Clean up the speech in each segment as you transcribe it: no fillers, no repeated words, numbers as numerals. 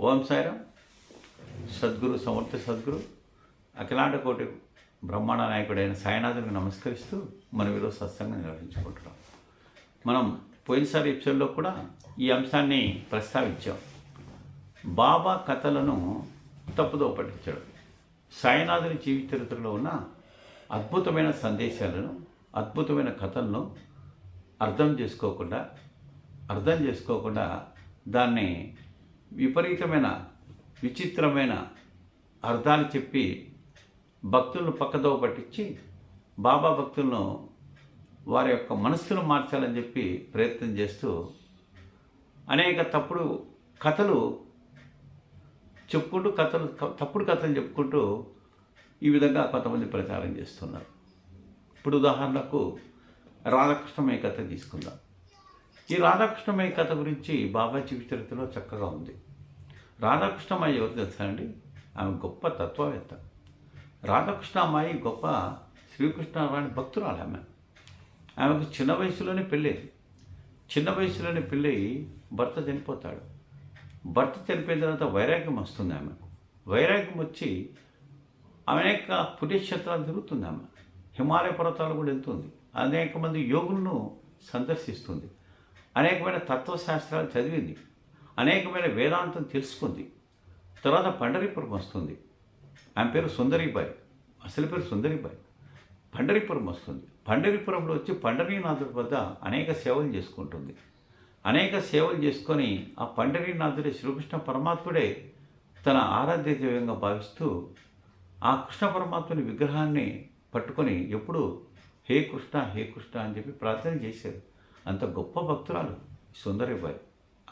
ఓం సాయిరాం. సద్గురు సమర్థ సద్గురు అఖిలాండ కోటి బ్రహ్మాండ నాయకుడైన సాయినాథునికి నమస్కరిస్తూ మనం ఈరోజు సత్సంగం నిర్వహించుకుంటున్నాం. మనం పోయినసారి ఎపిసోడ్లో కూడా ఈ అంశాన్ని ప్రస్తావించాం. బాబా కథలను తప్పుదో పట్టించాడు. సాయినాథుని జీవిత చరిత్రలో ఉన్న అద్భుతమైన సందేశాలను, అద్భుతమైన కథలను అర్థం చేసుకోకుండా దాన్ని విపరీతమైన విచిత్రమైన అర్థాలు చెప్పి భక్తులను పక్కదోవ పట్టించి బాబా భక్తులను వారి యొక్క మనస్సును మార్చాలని చెప్పి ప్రయత్నం చేస్తూ అనేక తప్పుడు కథలు చెప్పుకుంటూ తప్పుడు కథలు చెప్పుకుంటూ ఈ విధంగా కొంతమంది ప్రచారం చేస్తున్నారు. ఇప్పుడు ఉదాహరణకు రాధాకృష్ణమయ్య కథ తీసుకుందాం. ఈ రాధాకృష్ణమయ్య కథ గురించి బాబా జీవిత చరిత్రలో చక్కగా ఉంది. రాధాకృష్ణమయ్య ఎవరు తెలుసా అండి? ఆమె గొప్ప తత్వవేత్త. రాధాకృష్ణమ్మాయి గొప్ప శ్రీకృష్ణారాయణ భక్తురాలు. ఆమెకు చిన్న వయసులోనే పెళ్ళి భర్త చనిపోతాడు. భర్త చనిపోయిన తర్వాత వైరాగ్యం వస్తుంది. ఆమెకు వైరాగ్యం వచ్చి అనేక పుణ్యక్షేత్రాలు తిరుగుతుంది. ఆమె హిమాలయ పర్వతాలు కూడా వెళ్తుంది. అనేక మంది యోగులను సందర్శిస్తుంది. అనేకమైన తత్వశాస్త్రాలు చదివింది. అనేకమైన వేదాంతం తెలుసుకుంది. తర్వాత పండరీపురం వస్తుంది. ఆమె పేరు సుందరీబాయి. అసలు పేరు సుందరీబాయి. పండరీపురం వస్తుంది. పండరీపురంలో వచ్చి పండరీనాథుడి వద్ద అనేక సేవలు చేసుకుంటుంది. అనేక సేవలు చేసుకొని ఆ పండరీనాథుడి శ్రీకృష్ణ పరమాత్ముడే తన ఆరాధ్య దైవంగా భావిస్తూ ఆ కృష్ణ పరమాత్ముని విగ్రహాన్ని పట్టుకొని ఎప్పుడు హే కృష్ణ హే కృష్ణ అని చెప్పి ప్రార్థన చేశారు. అంత గొప్ప భక్తురాలు సుందరీబాయి.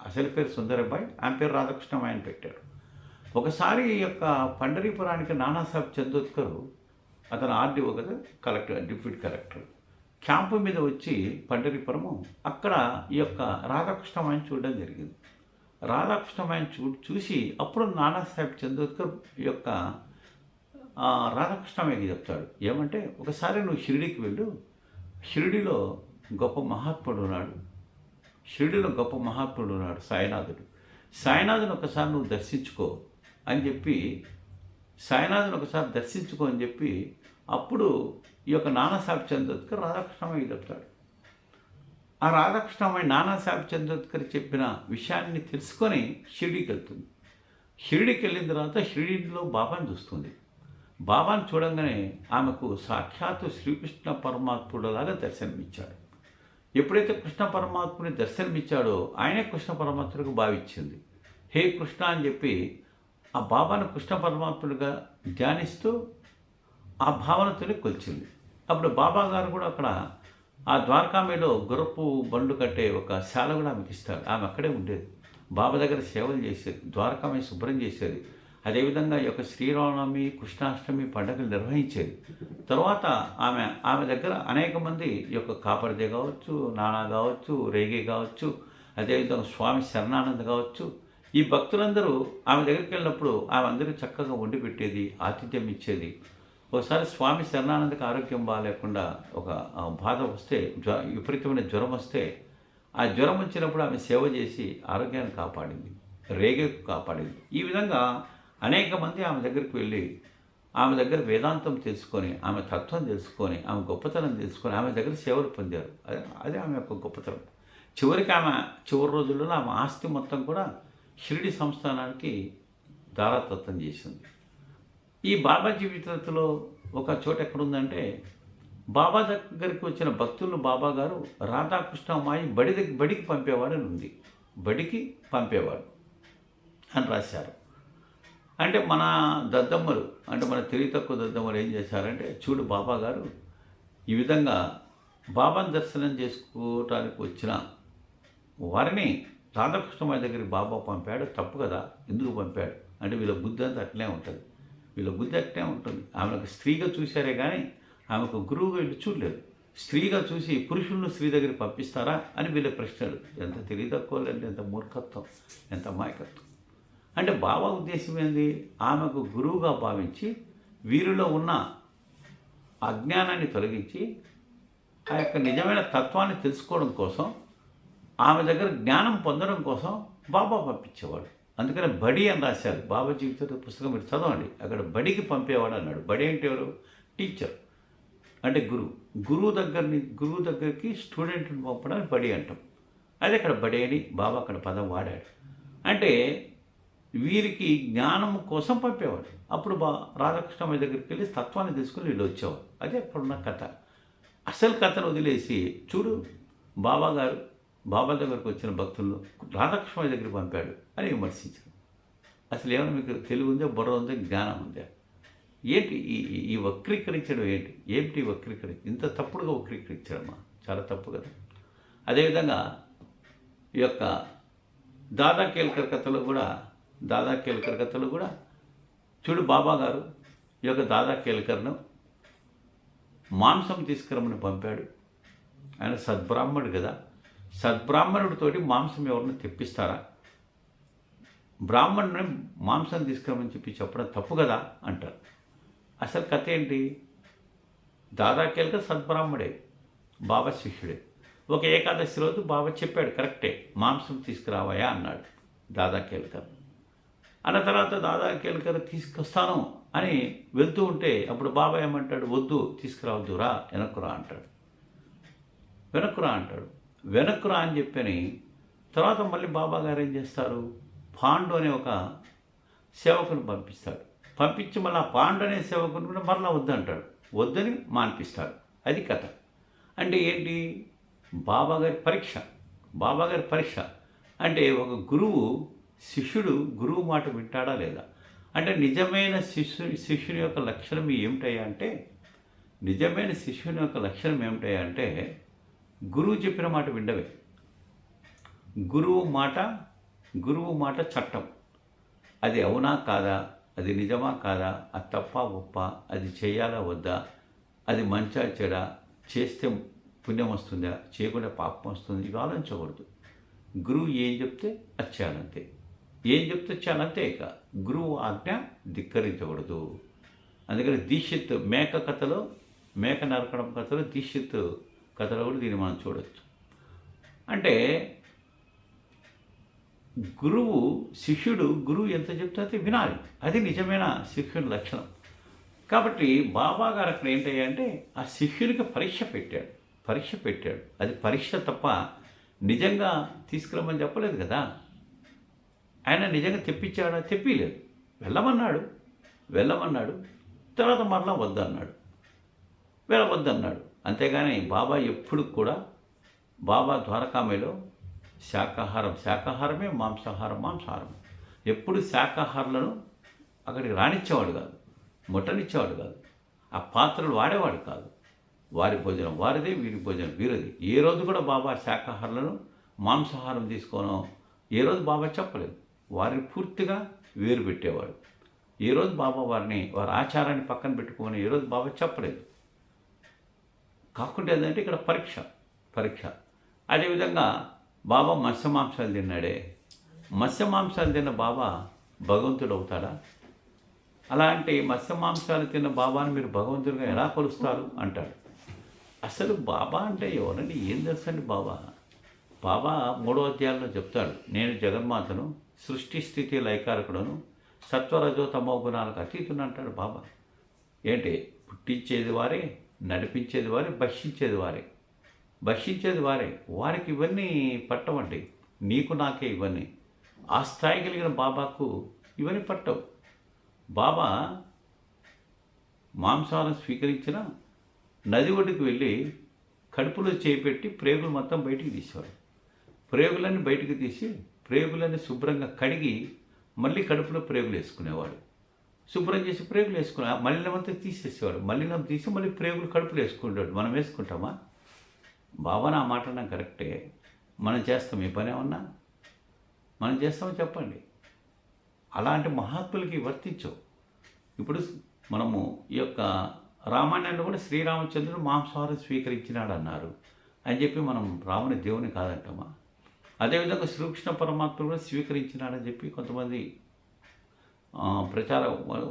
అసలు పేరు సుందరీబాయి, ఆమె పేరు రాధాకృష్ణమాయి అని పెట్టారు. ఒకసారి ఈ యొక్క పండరీపురానికి నానాసాహెబ్ చందోద్కర్, అతను ఆర్డీఓ కదా, కలెక్టర్, డిప్యూటీ కలెక్టర్, క్యాంపు మీద వచ్చి పండరీపురము అక్కడ ఈ యొక్క రాధాకృష్ణమాయిని చూడడం జరిగింది. రాధాకృష్ణమాయిని చూసి అప్పుడు నానాసాహెబ్ చందోద్కర్ ఈ యొక్క రాధాకృష్ణమాయికి చెప్తాడు. ఏమంటే, ఒకసారి నువ్వు షిరిడీకి వెళ్ళు, షిరిడీలో గొప్ప మహాత్ముడు ఉన్నాడు సాయినాథుడు. సాయినాథుని ఒకసారి నువ్వు దర్శించుకో అని చెప్పి అప్పుడు ఈ యొక్క నానాసాహెబ్ చందోద్కర్ రాధాకృష్ణమయ్య చెప్తాడు. ఆ రాధాకృష్ణమయ్య నానాసాహెబ్ చందోద్కర్ చెప్పిన విషయాన్ని తెలుసుకొని షిరిడీకి వెళ్తుంది. షిరిడీకి వెళ్ళిన తర్వాత షిరిడీలో బాబాని చూస్తుంది. బాబాను చూడంగానే ఆమెకు సాక్షాత్తు శ్రీకృష్ణ పరమాత్ముడులాగా దర్శనమిచ్చాడు. ఎప్పుడైతే కృష్ణ పరమాత్ముని దర్శనమిచ్చాడో ఆయనే కృష్ణ పరమాత్ముడికి భావించింది. హే కృష్ణ అని చెప్పి ఆ బాబాను కృష్ణ పరమాత్ముడిగా ధ్యానిస్తూ ఆ భావనతోనే కొలిచింది. అప్పుడు బాబా గారు కూడా అక్కడ ఆ ద్వారకామేలో గుర్రపు బండ్లు కట్టే ఒక శాల కూడా ఆమెకి ఇస్తాడు. ఆమె అక్కడే ఉండేది. బాబా దగ్గర సేవలు చేసేది. ద్వారకామే శుభ్రం చేసేది. అదేవిధంగా ఈ యొక్క శ్రీరామనవమి, కృష్ణాష్టమి పండుగలు నిర్వహించేది. తర్వాత ఆమె దగ్గర అనేక మంది ఈ యొక్క కాపర్దే కావచ్చు, నానా కావచ్చు, రేగే కావచ్చు, అదేవిధంగా స్వామి శరణానంద కావచ్చు, ఈ భక్తులందరూ ఆమె దగ్గరికి వెళ్ళినప్పుడు ఆమె అందరికీ చక్కగా వండి పెట్టేది, ఆతిథ్యం ఇచ్చేది. ఒకసారి స్వామి శరణానందకి ఆరోగ్యం బాగాలేకుండా ఒక బాధ వస్తే, విపరీతమైన జ్వరం వస్తే, ఆ జ్వరం వచ్చినప్పుడు ఆమె సేవ చేసి ఆరోగ్యాన్ని కాపాడింది, రేగేకు కాపాడింది. ఈ విధంగా అనేక మంది ఆమె దగ్గరికి వెళ్ళి ఆమె దగ్గర వేదాంతం తెలుసుకొని, ఆమె తత్వం తెలుసుకొని, ఆమె గొప్పతనం తెలుసుకొని ఆమె దగ్గర సేవలు పొందారు. అదే ఆమె యొక్క గొప్పతనం. చివరికి చివరి రోజుల్లో ఆమె ఆస్తి మొత్తం కూడా షిరిడి సంస్థానానికి దారాదత్తం చేసింది. ఈ బాబా జీవితంలో ఒక చోట ఎక్కడుందంటే, బాబా దగ్గరికి వచ్చిన భక్తులను బాబా గారు రాధాకృష్ణమాయి బడికి పంపేవాడు అని ఉంది. బడికి పంపేవాడు అని రాశారు. అంటే మన దద్దమ్మలు, అంటే మన తెలివి తక్కువ దద్దమ్మలు ఏం చేశారంటే, చూడు బాబా గారు ఈ విధంగా బాబాను దర్శనం చేసుకోవటానికి వచ్చిన వారిని రాధాకృష్ణమాయి దగ్గరికి బాబా పంపాడు. తప్పు కదా, ఎందుకు పంపాడు అంటే వీళ్ళ బుద్ధి అంతా అట్లే ఉంటుంది. ఆమెకు స్త్రీగా చూశారే కానీ ఆమెకు గురువుగా వెళ్ళి చూడలేదు. స్త్రీగా చూసి పురుషులను స్త్రీ దగ్గరికి పంపిస్తారా అని వీళ్ళ ప్రశ్నలు. ఎంత తెలివి తక్కువలంటే, ఎంత మూర్ఖత్వం, ఎంత అమాయకత్వం. అంటే బాబా ఉద్దేశం ఏంది? ఆమెకు గురువుగా భావించి వీరిలో ఉన్న అజ్ఞానాన్ని తొలగించి ఆ యొక్క నిజమైన తత్వాన్ని తెలుసుకోవడం కోసం, ఆమె దగ్గర జ్ఞానం పొందడం కోసం బాబా పంపించేవాడు. అందుకని బడి అని రాశారు. బాబా జీవిత పుస్తకం మీరు చదవండి. అక్కడ బడికి పంపేవాడు అన్నాడు. బడి అంటే ఎవరు? టీచర్ అంటే గురువు. గురువు దగ్గరికి స్టూడెంట్ని పంపడానికి బడి అంటాం. అదే అక్కడ బడి అని బాబా అక్కడ పదం వాడాడు. అంటే వీరికి జ్ఞానం కోసం పంపేవాడు. అప్పుడు రాధాకృష్ణమయ్య దగ్గరికి వెళ్ళి తత్వాన్ని తీసుకుని వీళ్ళు వచ్చేవారు. అదే అక్కడున్న కథ. అసలు కథను వదిలేసి చూడు బాబా దగ్గరకు వచ్చిన భక్తులను రాధాకృష్ణమయ్య దగ్గరికి పంపాడు అని విమర్శించారు. అసలు ఏమైనా మీకు తెలివి ఉందా, బుర్ర ఉందా, జ్ఞానం ఉందా? ఏంటి ఈ వక్రీకరించడం ఏమిటి ఇంత తప్పుడుగా వక్రీకరించడమ్మా? చాలా తప్పు కదా. అదేవిధంగా ఈ యొక్క దాదా కేల్కర్ కథలో కూడా చూడు బాబా గారు ఈ యొక్క దాదా కేల్కర్ను మాంసం తీసుకురమని పంపాడు. ఆయన సద్బ్రాహ్మణుడు కదా. సద్బ్రాహ్మణుడితోటి మాంసం ఎవరిని తెప్పిస్తారా? బ్రాహ్మణుని మాంసం తీసుకురమని చెప్పడం తప్పు కదా అంటారు. అసలు కథ ఏంటి? దాదా కేల్కర్ సద్బ్రాహ్మడే, బాబా శిష్యుడే. ఒక ఏకాదశి రోజు బాబా చెప్పాడు, కరెక్టే, మాంసం తీసుకురావయా అన్నాడు దాదా కేల్కర్. అన్న తర్వాత దాదా కేల్కర్ తీసుకొస్తాను అని వెళ్తూ ఉంటే అప్పుడు బాబా ఏమంటాడు? వద్దు, తీసుకురావద్దురా, వెనక్కురా అంటాడు. వెనక్కురా అని చెప్పని తర్వాత మళ్ళీ బాబా గారు ఏం చేస్తారు? పాండు అనే ఒక సేవకుని పంపించి మళ్ళీ ఆ పాండు అనే సేవకుని కూడా మరలా వద్దంటాడు. వద్దని మాన్పిస్తాడు. అది కథ. అంటే ఏంటి? బాబాగారి పరీక్ష అంటే ఒక శిష్యుడు గురువు మాట వింటాడా లేదా? అంటే నిజమైన శిష్యుని యొక్క లక్షణం ఏమిటయ్యా అంటే గురువు చెప్పిన మాట విండవే. గురువు మాట చట్టం. అది అవునా కాదా, అది నిజమా కాదా, అది తప్పా ఒప్ప, అది చేయాలా వద్దా, అది మంచా చెడా, చేస్తే పుణ్యం వస్తుందా, చేయకుండా పాపం వస్తుంది, ఇవి ఆలోచించకూడదు. గురువు ఏం చెప్తే అది చేయాలంతే. ఇక గురువు ఆజ్ఞ ధిక్కరించకూడదు. అందుకని దీక్షిత్ మేక నరకడం కథలో దీక్షిత్ కథలో కూడా దీన్ని మనం చూడవచ్చు. అంటే గురువు ఎంత చెప్తే వినాలి. అది నిజమైన శిష్యుని లక్షణం. కాబట్టి బాబా గారు అక్కడ ఏంటంటే ఆ శిష్యునికి పరీక్ష పెట్టాడు. అది పరీక్ష తప్ప నిజంగా తీసుకురమ్మని చెప్పలేదు కదా. ఆయన నిజంగా తెప్పించాడా? తెప్పిలేదు. వెళ్ళమన్నాడు. తర్వాత మరలా వెళ్ళవద్దన్నాడు. అంతేగాని బాబా ఎప్పుడు కూడా ద్వారకామేలో శాకాహారమే, మాంసాహారం. ఎప్పుడు శాకాహారులను అక్కడికి రానిచ్చేవాడు కాదు, ముట్టనిచ్చేవాడు కాదు, ఆ పాత్రలు వాడేవాడు కాదు. వారి భోజనం వారిదే, వీరి భోజనం వీరిది. ఏ రోజు కూడా బాబా శాకాహారులను మాంసాహారం తీసుకోనో ఏ రోజు బాబా చెప్పలేదు. వారిని పూర్తిగా వేరు పెట్టేవాడు. ఏ రోజు బాబా వారి ఆచారాన్ని పక్కన పెట్టుకోమని ఏ రోజు బాబా చెప్పలేదు. కాకుండా ఏంటంటే ఇక్కడ పరీక్ష. అదేవిధంగా బాబా మత్స్యమాంసాలు తిన్నాడే. మత్స్యమాంసాలు తిన్న బాబా భగవంతుడు అవుతాడా? అలాంటి మత్స్యమాంసాలు తిన్న బాబాని మీరు భగవంతుడిగా ఎలా కొలుస్తారు అంటాడు. అసలు బాబా అంటే ఎవరండి? ఏం తెలుసండి బాబా? 3వ అధ్యాయంలో చెప్తాడు, నేను జగన్మాతను, సృష్టి స్థితి లయకారకుడను, సత్వరజో తమో గుణాలకు అతీతుని అంటాడు బాబా. ఏంటి? పుట్టించేది వారే, నడిపించేది వారే, భక్షించేది వారే. వారికి ఇవన్నీ పట్టవండి. నీకు నాకే ఇవన్నీ. ఆ స్థాయి కలిగిన బాబాకు ఇవన్నీ పట్టవు. బాబా మాంసాలను స్వీకరించిన నది ఒడ్డుకు వెళ్ళి కడుపులో చేపెట్టి ప్రేగులు మొత్తం బయటికి తీసేవాడు. ప్రేగులన్నీ బయటికి తీసి ప్రేగులన్నీ శుభ్రంగా కడిగి మళ్ళీ కడుపులో ప్రేగులు వేసుకునేవాడు. శుభ్రం చేసి ప్రేగులు వేసుకునే మలినం అంతా తీసేసేవాడు. మలినం తీసి మళ్ళీ ప్రేగులు కడుపులు వేసుకుంటాడు. మనం వేసుకుంటామా? బాబా నా మాట నా కరెక్టే. మనం చేస్తాం. ఏ పని ఏమన్నా మనం చేస్తామో చెప్పండి. అలాంటి మహాత్ములకి వర్తించవు. ఇప్పుడు మనము ఈ యొక్క రామాయణంలో కూడా శ్రీరామచంద్రుడు మాంసాహారం స్వీకరించినాడు అన్నారు అని చెప్పి మనం రాముని దేవుని కాదంటామా? అదేవిధంగా శ్రీకృష్ణ పరమాత్మ కూడా స్వీకరించినాడని చెప్పి కొంతమంది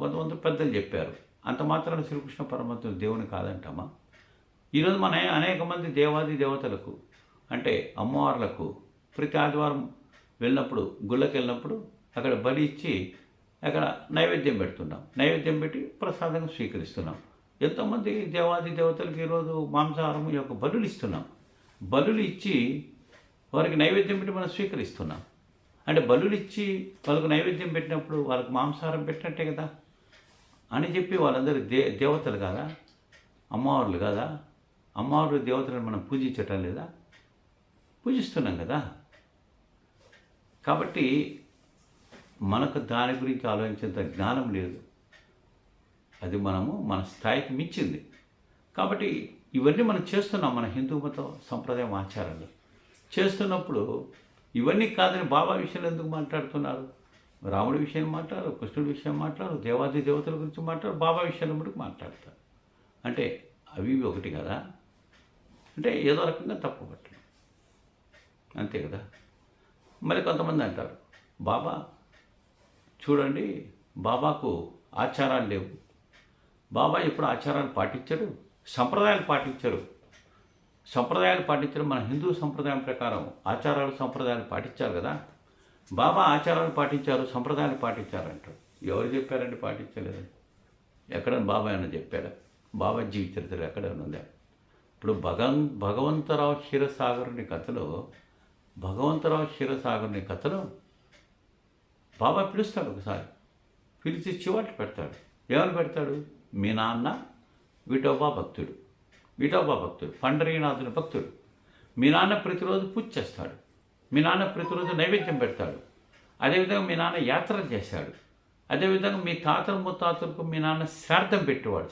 కొంతమంది పెద్దలు చెప్పారు. అంత మాత్రాన శ్రీకృష్ణ పరమాత్మ దేవుని కాదంటామా? ఈరోజు మన అనేక మంది దేవాది దేవతలకు అంటే అమ్మవార్లకు ప్రతి ఆదివారం వెళ్ళినప్పుడు గుళ్ళకి వెళ్ళినప్పుడు అక్కడ బలి ఇచ్చి అక్కడ నైవేద్యం పెడుతున్నాం. నైవేద్యం పెట్టి ప్రసాదంగా స్వీకరిస్తున్నాం. ఎంతోమంది దేవాది దేవతలకు ఈరోజు మాంసాహారం యొక్క బలులు ఇస్తున్నాం. బలులు ఇచ్చి వారికి నైవేద్యం పెట్టి మనం స్వీకరిస్తున్నాం. అంటే బలులు ఇచ్చి వాళ్ళకు నైవేద్యం పెట్టినప్పుడు వాళ్ళకి మాంసాహారం పెట్టినట్టే కదా అని చెప్పి వాళ్ళందరూ దేవతలు కాదా, అమ్మవార్లు కాదా? అమ్మవారు దేవతలను మనం పూజించటం లేదా? పూజిస్తున్నాం కదా. కాబట్టి మనకు దాని గురించి ఆలోచించేంత జ్ఞానం లేదు. అది మన స్థాయికి మించింది. కాబట్టి ఇవన్నీ మనం చేస్తున్నాం మన హిందూ మత సంప్రదాయం ఆచారాలు చేస్తున్నప్పుడు ఇవన్నీ కాదని బాబా విషయంలో ఎందుకు మాట్లాడుతున్నారు? రాముడి విషయం మాట్లాడు, కృష్ణుడి విషయం మాట్లాడు, దేవాది దేవతల గురించి మాట్లాడు, బాబా విషయంలో మటుకు మాట్లాడతారు. అంటే అవి ఒకటి కదా. అంటే ఏదో రకంగా తప్పు పట్టడం అంతే కదా. మరి కొంతమంది అంటారు, బాబా చూడండి, బాబాకు ఆచారాలు లేవు, బాబా ఎప్పుడు ఆచారాలు పాటించడు, సంప్రదాయాలు పాటించరు. సంప్రదాయాలు పాటించడం మన హిందూ సంప్రదాయం ప్రకారం ఆచారాలు సంప్రదాయాలు పాటించారు కదా. బాబా ఆచారాలు పాటించారు, సంప్రదాయాలు పాటించారంటారు. ఎవరు చెప్పారంటే పాటించలేదు? ఎక్కడైనా బాబా ఏమైనా చెప్పాడా? బాబా జీవిత చరిత్ర ఎక్కడైనా ఉందా? ఇప్పుడు భగవంతరావు క్షీరసాగరుని కథలో బాబా పిలుస్తాడు. ఒకసారి పిలిచి చివాట్లు పెడతాడు. ఏమని పెడతాడు? మీ నాన్న విఠోబా భక్తుడు, పండరీనాథుని భక్తుడు. మీ నాన్న ప్రతిరోజు పూజ చేస్తాడు, మీ నాన్న ప్రతిరోజు నైవేద్యం పెడతాడు. అదేవిధంగా మీ నాన్న యాత్రలు చేశాడు. అదేవిధంగా మీ తాతలు ముత్తాతలకు మీ నాన్న శ్రాద్ధం పెట్టేవాడు,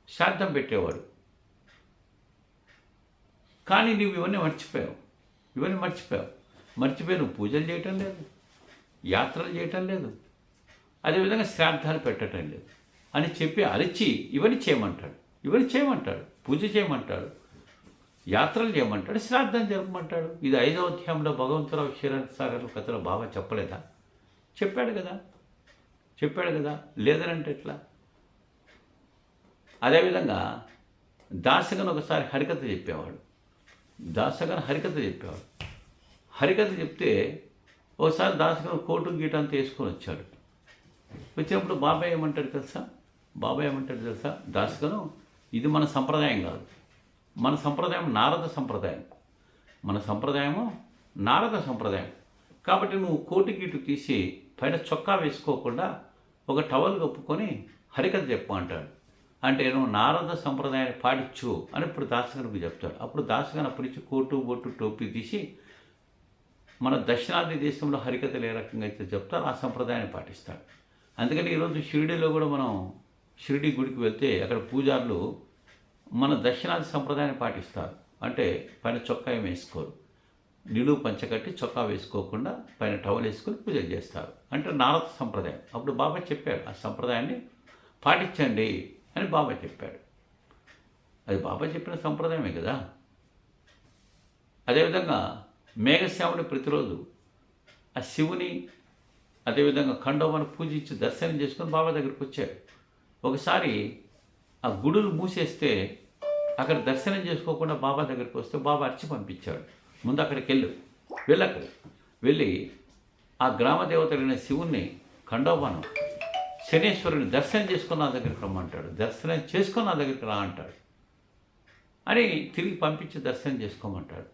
శ్రాద్ధం పెట్టేవాడు. కానీ నువ్వు ఇవన్నీ మర్చిపోయావు. మర్చిపోయి నువ్వు పూజలు చేయటం లేదు, యాత్రలు చేయటం లేదు, అదేవిధంగా శ్రాద్ధాలు పెట్టడం లేదు అని చెప్పి అరిచి ఇవన్నీ చేయమంటాడు, పూజ చేయమంటాడు, యాత్రలు చేయమంటాడు, శ్రాద్ధం జరపమంటాడు. ఇది 5వ అధ్యాయంలో భగవంతరావు క్షీరసాగర్ కథలో బాబా చెప్పలేదా? చెప్పాడు కదా. లేదనంటే ఎట్లా? అదేవిధంగా దాసగన్ ఒకసారి హరికథ చెప్పేవాడు. హరికథ చెప్తే ఒకసారి దాసగన్ కోటు గీట అంతా వేసుకొని వచ్చాడు. వచ్చినప్పుడు బాబాయ్ ఏమంటాడు తెలుసా? దాసగను, ఇది మన సంప్రదాయం కాదు. మన సంప్రదాయం నారద సంప్రదాయం. కాబట్టి నువ్వు కోటు గీటు తీసి పైన చొక్కా వేసుకోకుండా ఒక టవల్ కప్పుకొని హరికథ చెప్పు అంటాడు. అంటే నువ్వు నారద సంప్రదాయాన్ని పాటించు అని ఇప్పుడు దాసగనుకు చెప్తాడు. అప్పుడు దాసగన్ అప్పటి నుంచి కోటు బొట్టు టోపీ తీసి మన దక్షిణాది దేశంలో హరికథలు ఏ రకంగా అయితే చెప్తారో ఆ సంప్రదాయాన్ని పాటిస్తాడు. అందుకని ఈరోజు షిరిడీలో కూడా మనం షిరిడీ గుడికి వెళ్తే అక్కడ పూజారులు మన దక్షిణాది సంప్రదాయాన్ని పాటిస్తారు. అంటే పైన చొక్కా ఏమి వేసుకోరు, నిలువు పంచకట్టి చొక్కా వేసుకోకుండా పైన టవల్ వేసుకొని పూజలు చేస్తారు. అంటే నారద సంప్రదాయం. అప్పుడు బాబా చెప్పాడు, ఆ సంప్రదాయాన్ని పాటించండి అని బాబా చెప్పాడు. అది బాబా చెప్పిన సంప్రదాయమే కదా. అదేవిధంగా మేఘశ్యాముని ప్రతిరోజు ఆ శివుని అదేవిధంగా ఖండోబాను పూజించి దర్శనం చేసుకొని బాబా దగ్గరికి వచ్చాడు. ఒకసారి ఆ గుడులు మూసేస్తే అక్కడ దర్శనం చేసుకోకుండా బాబా దగ్గరికి వస్తే బాబా అరిచి పంపించాడు. ముందు అక్కడికి వెళ్ళి ఆ గ్రామ దేవతలైన శివుణ్ణి, ఖండోబాను, శనేశ్వరుని దర్శనం చేసుకొని నా దగ్గరికి రమ్మంటాడు. దర్శనం చేసుకొని నా దగ్గరికి రా అంటాడు అని తిరిగి పంపించి దర్శనం చేసుకోమంటాడు.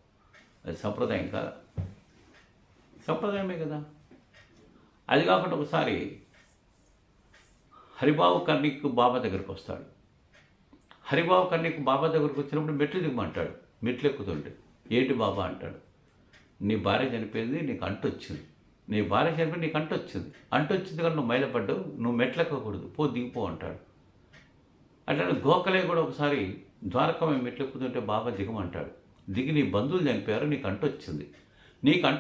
అది సంప్రదాయం కాదా? సంప్రదాయమే కదా. అది కాకుండా ఒకసారి హరిబాబు కర్ణిక్ బాబా దగ్గరికి వస్తాడు. హరిబాబు కర్ణిక్ బాబా దగ్గరికి వచ్చినప్పుడు మెట్లు దిగమంటాడు. మెట్లు ఎక్కుతుంటే ఏంటి బాబా అంటాడు, నీ భార్య చనిపోయింది, నీకు అంటు వచ్చింది. అంటు వచ్చింది కానీ నువ్వు మైలపడ్డావు, నువ్వు మెట్లు ఎక్కకూడదు, దిగిపో అంటాడు. అట్లా గోఖలే కూడా ఒకసారి ద్వారకమే మెట్లు ఎక్కుతుంటే బాబా దిగమంటాడు. దిగి నీ బంధువులు చనిపోయారు, నీకు అంటు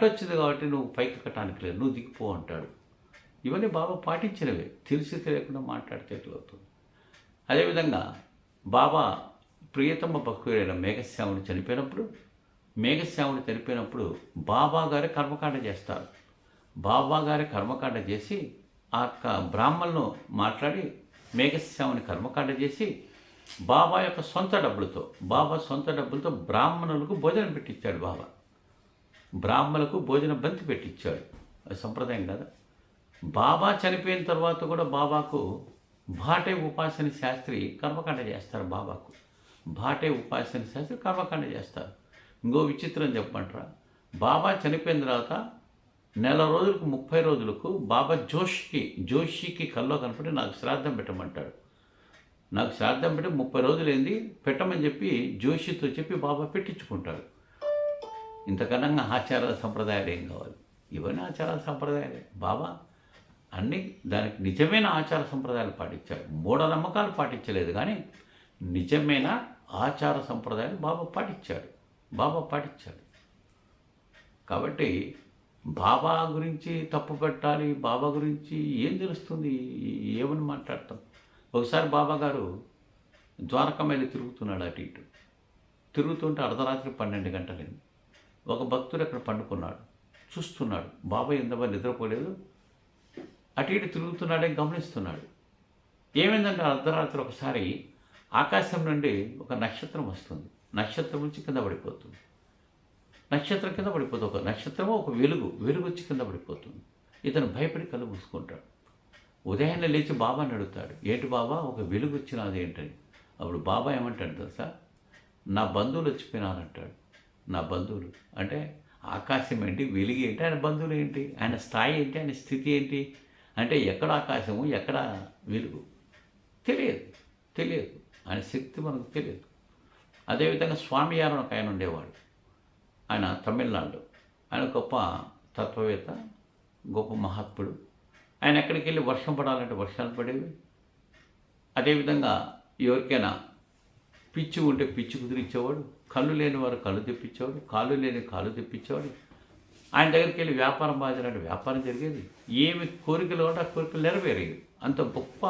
వచ్చింది కాబట్టి నువ్వు పైకి ఎక్కటానికి లేదు, నువ్వు దిగిపో అంటాడు. ఇవన్నీ బాబా పాటించినవే. తెలిసి తెలియకుండా మాట్లాడితే ఎట్లవుతుంది? అదేవిధంగా బాబా ప్రియతమ భక్తుడైన మేఘశ్యాముడు చనిపోయినప్పుడు బాబా గారి కర్మకాండ చేస్తారు. బాబా గారి కర్మకాండ చేసి ఆ బ్రాహ్మణులను మాట్లాడి మేఘశ్యాముని కర్మకాండ చేసి బాబా యొక్క సొంత డబ్బులతో బ్రాహ్మణులకు భోజనం పెట్టించాడు. బాబా బ్రాహ్మణులకు భోజన బంతి పెట్టించాడు. అది సంప్రదాయం కదా. బాబా చనిపోయిన తర్వాత కూడా బాబాకు భాటే ఉపాసన శాస్త్రి కర్మకాండ చేస్తారు బాబాకు. భాటే ఉపాసన శాస్త్రి కర్మకాండ చేస్తారు. ఇంకో విచిత్రం చెప్పమంటారా, బాబా చనిపోయిన తర్వాత నెల రోజులకు 30 రోజులకు బాబా జోషికి కల్లో కనపడి నాకు శ్రాద్ధం పెట్టమంటాడు. నాకు శ్రాద్ధం పెట్టి 30 రోజులైంది పెట్టమని చెప్పి జోషితో చెప్పి బాబా పెట్టించుకుంటాడు. ఇంతకన్నా ఆచార సంప్రదాయాలు ఏం కావాలి? ఇవన్నీ ఆచార సంప్రదాయాలే. బాబా అన్నీ దానికి నిజమైన ఆచార సంప్రదాయాలు పాటించాడు. మూఢనమ్మకాలు పాటించలేదు, కానీ నిజమైన ఆచార సంప్రదాయాలు బాబా పాటించాడు. కాబట్టి బాబా గురించి తప్పు పెట్టాలి, బాబా గురించి ఏం తెలుస్తుంది, ఏమని మాట్లాడతాం? ఒకసారి బాబా గారు ద్వారకా మీద తిరుగుతున్నాడు, అటు ఇటు తిరుగుతుంటే అర్ధరాత్రి 12 గంటలైంది. ఒక భక్తుడు అక్కడ పండుకున్నాడు, చూస్తున్నాడు. బాబా ఎంతమంది నిద్రపోలేదు, అటు ఇటు తిరుగుతున్నాడే గమనిస్తున్నాడు. ఏమైందంటే అర్ధరాత్రి ఒకసారి ఆకాశం నుండి ఒక నక్షత్రం వస్తుంది. నక్షత్రం నుంచి కింద పడిపోతుంది. నక్షత్రం కింద పడిపోతుంది. ఒక నక్షత్రమో ఒక వెలుగు వచ్చి కింద పడిపోతుంది. ఇతను భయపడి కళ్ళు మూసుకుంటాడు. ఉదయాన్నే లేచి బాబాని అడుగుతాడు, ఏంటి బాబా ఒక వెలుగు వచ్చినది ఏంటని. అప్పుడు బాబా ఏమంటాడు తెలుసా, నా బంధువులు వచ్చిపోయినారంటాడు. నా బంధువులు అంటే ఆకాశం ఏంటి, వెలుగు ఏంటి, ఆయన బంధువులు ఏంటి, ఆయన స్థాయి ఏంటి, ఆయన స్థితి ఏంటి అంటే ఎక్కడ ఆకాశము ఎక్కడ వెలుగు తెలియదు. ఆయన శక్తి మనకు తెలియదు. అదేవిధంగా స్వామి యారు ఒక ఆయన ఉండేవాడు, ఆయన తమిళనాడు. ఆయన గొప్ప తత్వవేత్త, గొప్ప మహాత్ముడు. ఆయన ఎక్కడికి వెళ్ళి వర్షం పడాలంటే వర్షాలు పడేవి. అదేవిధంగా ఎవరికైనా పిచ్చి ఉంటే పిచ్చి కుదిరించేవాడు, కళ్ళు లేని వారు కళ్ళు తెప్పించేవాడు, కాళ్ళు లేని కాళ్ళు తెప్పించేవాడు. ఆయన దగ్గరికి వెళ్ళి వ్యాపారం బాధ్యత వ్యాపారం జరిగేది. ఏమి కోరికలు ఉంటే ఆ కోరికలు నెరవేరేవి. అంత గొప్ప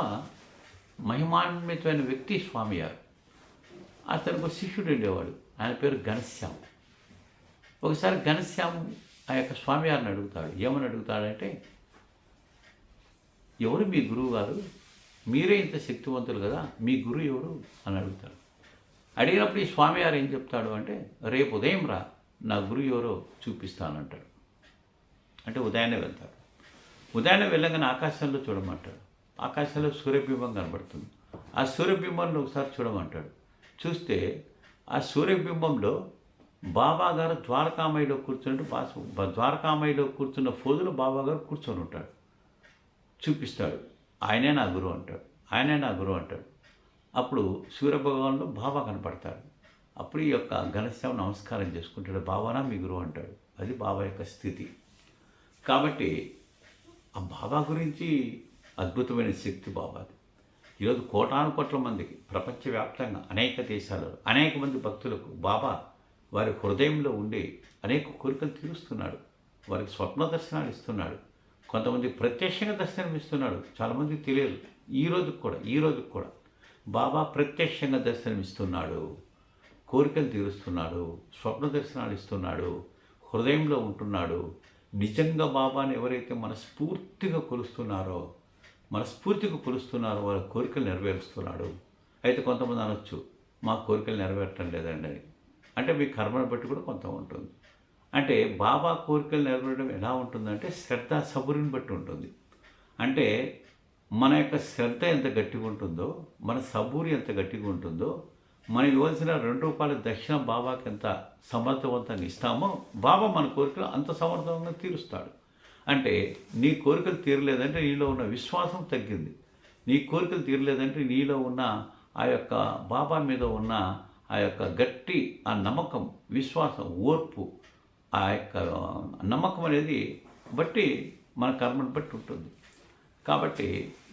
మహిమాన్వితమైన వ్యక్తి స్వామి గారు. అతనికి ఒక శిష్యుడు ఉండేవాడు, ఆయన పేరు ఘనశ్యామ్. ఒకసారి ఘనశ్యామ్ ఆ యొక్క స్వామివారిని అడుగుతాడు. ఏమని అడుగుతాడంటే, ఎవరు మీ గురువు గారు, మీరే ఇంత శక్తివంతులు కదా, మీ గురువు ఎవరు అని అడుగుతాడు. అడిగినప్పుడు ఈ స్వామివారు ఏం చెప్తాడు అంటే, రేపు ఉదయం రా, నా గురువు ఎవరో చూపిస్తానంటాడు. అంటే ఉదయాన్నే వెళ్తాడు. ఉదయాన్నే వెళ్ళగానే ఆకాశంలో చూడమంటాడు. ఆకాశంలో సూర్యబింబం కనబడుతుంది. ఆ సూర్యబింబంలో ఒకసారి చూడమంటాడు. చూస్తే ఆ సూర్యబింబంలో బాబా గారు ద్వారకామయిలో ద్వారకామయిలో కూర్చున్న ఫోజులో బాబా గారు కూర్చొని ఉంటాడు. చూపిస్తాడు. ఆయనే నా గురువు అంటాడు. అప్పుడు సూర్యభగవాన్లో బాబా కనపడతాడు. అప్పుడు ఈ యొక్క ఘనశ్యామ నమస్కారం చేసుకుంటాడు. బాబానా మీ గురువు అంటాడు. అది బాబా యొక్క స్థితి. కాబట్టి ఆ బాబా గురించి అద్భుతమైన శక్తి బాబాది. ఈరోజు కోటాను కోట్ల మందికి ప్రపంచవ్యాప్తంగా అనేక దేశాలలో అనేక మంది భక్తులకు బాబా వారి హృదయంలో ఉండి అనేక కోరికలు తీరుస్తున్నాడు. వారికి స్వప్న దర్శనాలు ఇస్తున్నాడు. కొంతమంది ప్రత్యక్షంగా దర్శనం ఇస్తున్నాడు. చాలామందికి తెలియదు. ఈ రోజుకు కూడా బాబా ప్రత్యక్షంగా దర్శనమిస్తున్నాడు, కోరికలు తీరుస్తున్నాడు, స్వప్న దర్శనాలు ఇస్తున్నాడు, హృదయంలో ఉంటున్నాడు. నిజంగా బాబాని ఎవరైతే మనస్ఫూర్తిగా కొలుస్తున్నారో వాళ్ళ కోరికలు నెరవేరుస్తున్నాడు. అయితే కొంతమంది అనొచ్చు, మా కోరికలు నెరవేరటం లేదండి అని. అంటే మీ కర్మను బట్టి కూడా కొంత ఉంటుంది. అంటే బాబా కోరికలు నెరవేరడం ఎలా ఉంటుందంటే శ్రద్ధ సబురిని బట్టి ఉంటుంది. అంటే మన యొక్క శ్రద్ధ ఎంత గట్టిగా ఉంటుందో, మన సబూరి ఎంత గట్టిగా ఉంటుందో, మనకి ఇవ్వాల్సిన ₹2 దక్షిణ బాబాకి ఎంత సమర్థవంతంగా ఇస్తామో బాబా మన కోరికలు అంత సమర్థవంతంగా తీరుస్తాడు. అంటే నీ కోరికలు తీరలేదంటే నీలో ఉన్న విశ్వాసం తగ్గింది. నీ కోరికలు తీరలేదంటే నీలో ఉన్న ఆ యొక్క బాబా మీద ఉన్న ఆ యొక్క గట్టి ఆ నమ్మకం, విశ్వాసం, ఓర్పు, ఆ యొక్క నమ్మకం అనేది బట్టి మన కర్మను బట్టి ఉంటుంది. కాబట్టి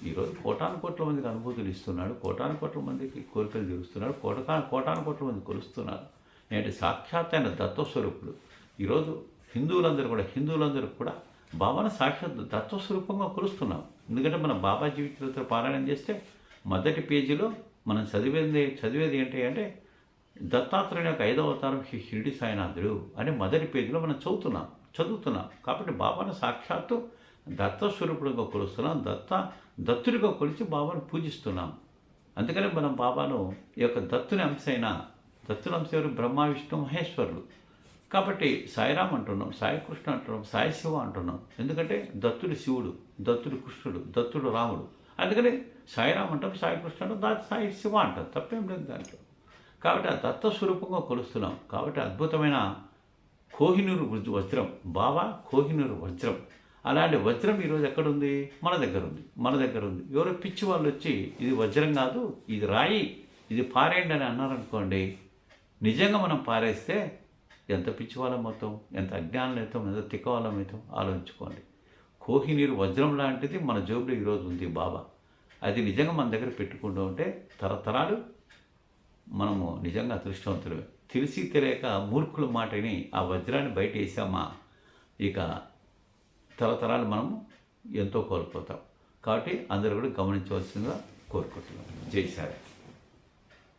ఈరోజు కోటాను కోట్ల మందికి అనుభూతులు ఇస్తున్నాడు, కోటాను కోట్ల మందికి కోరికలు తీరుస్తున్నాడు, కోటాను కోట్ల మంది కొలుస్తున్నారు. నేటి సాక్షాత్ అయిన దత్తస్వరూపుడు. ఈరోజు హిందువులందరూ కూడా బాబాను సాక్షాత్ దత్తస్వరూపంగా కొలుస్తున్నాం. ఎందుకంటే మనం బాబా జీవిత చరిత్ర పారాయణం చేస్తే మొదటి పేజీలో మనం చదివేది ఏంటి అంటే దత్తాత్రేయుని యొక్క 5వ అవతారం శ్రీ షిరిడి సాయినాథుడు అని మొదటి పేజీలో మనం చదువుతున్నాం. కాబట్టి బాబాను సాక్షాత్తు దత్తస్వరూపుడుగా కొలుస్తున్నాం, దత్తుడిగా కొలిచి బాబాను పూజిస్తున్నాం. అందుకని మనం బాబాను ఈ యొక్క దత్తుని అంశ ఎవరు? బ్రహ్మ విష్ణు మహేశ్వరులు. కాబట్టి సాయిరామ్ అంటున్నాం, సాయి కృష్ణ అంటున్నాం, సాయి శివ అంటున్నాం. ఎందుకంటే దత్తుడు శివుడు, దత్తుడు కృష్ణుడు, దత్తుడు రాముడు. అందుకని సాయిరామ్ అంటాం, సాయి కృష్ణ అంటాం, దాని సాయి శివ అంటాం. తప్పేం లేదు దాంట్లో. కాబట్టి ఆ దత్త స్వరూపంగా కొలుస్తున్నాం. కాబట్టి అద్భుతమైన కోహినూరు వజ్రం, బాబా కోహినూరు వజ్రం. అలాంటి వజ్రం ఈరోజు ఎక్కడుంది? మన దగ్గర ఉంది. మన దగ్గర ఉంది. ఎవరో పిచ్చి వాళ్ళు వచ్చి ఇది వజ్రం కాదు, ఇది రాయి, ఇది పారేయండి అని అన్నారనుకోండి, నిజంగా మనం పారేస్తే ఎంత పిచ్చివాళ్ళం అవుతాం, ఎంత అజ్ఞానం అవుతాం, ఎంత తిక్కవాళ్ళం అవుతాం ఆలోచించుకోండి. కోహినీరు వజ్రం లాంటిది మన జోబులో ఈరోజు ఉంది బాబా. అది నిజంగా మన దగ్గర పెట్టుకుంటూ ఉంటే తరతరాలు మనము నిజంగా అదృష్టవంతులమే. తెలిసి తెలియక మూర్ఖుల మాటని ఆ వజ్రాన్ని బయట వేసామా, ఇక తరతరాలు మనము ఎంతో కోల్పోతాం. కాబట్టి అందరూ కూడా గమనించవలసిందిగా కోరుకుంటున్నాం. జై సాయి.